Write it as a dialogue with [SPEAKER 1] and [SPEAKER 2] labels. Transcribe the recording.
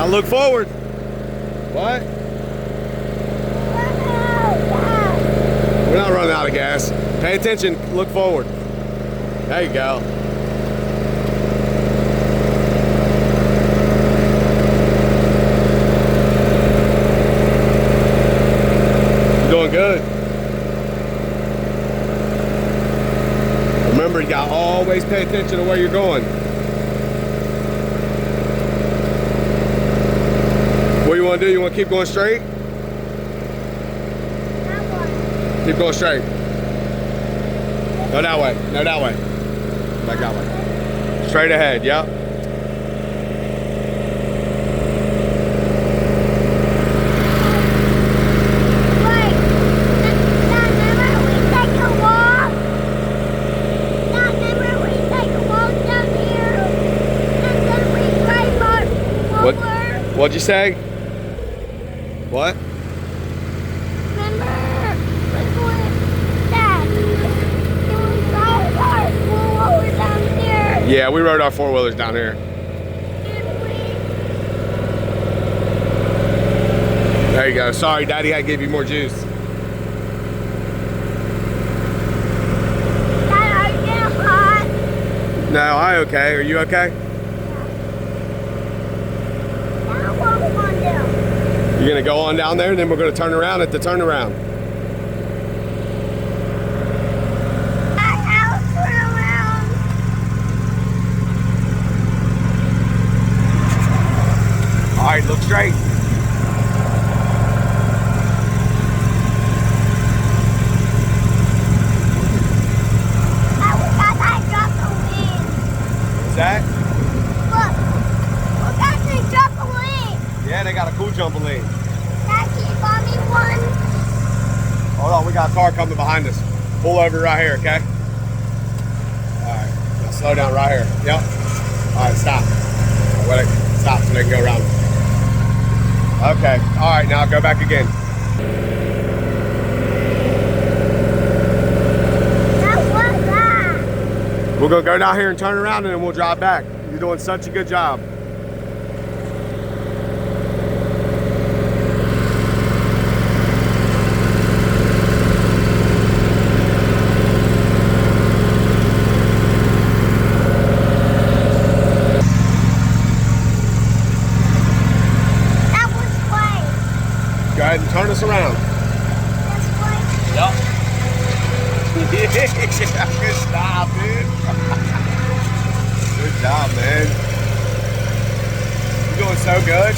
[SPEAKER 1] Gotta look forward. What? We're not running out of gas. Pay attention, look forward. There you go. You're doing good. Remember, you gotta always pay attention to where you're going. What do you want to do? You want to keep going straight? Keep going straight. No, that way. No, that way. Back that way. Straight ahead, yep. What'd you say? What? Yeah, we rode our four-wheelers down here. There you go. Sorry, Daddy, I gave you more juice.
[SPEAKER 2] Dad, are you getting hot?
[SPEAKER 1] No, I okay. Are you okay?
[SPEAKER 2] Now what are we going to do?
[SPEAKER 1] You're going to go on down there, and then we're going to turn around at the turnaround. All right, look straight.
[SPEAKER 2] We got that trampoline.
[SPEAKER 1] What's that?
[SPEAKER 2] Look, we got the trampoline.
[SPEAKER 1] Yeah, they got a cool trampoline.
[SPEAKER 2] Dad, can you buy me one?
[SPEAKER 1] Hold on, we got a car coming behind us. Pull over right here, okay? All right, now slow down right here. Yep. All right, stop. Wait, stop so they can go around. Okay, all right, now go back again.
[SPEAKER 2] That was that.
[SPEAKER 1] We're gonna go down here and turn around and then we'll drive back. You're doing such a good job. Go ahead and turn us around.
[SPEAKER 2] This way.
[SPEAKER 1] Yep. Yeah, good job, dude. Good job, man. You're doing so good.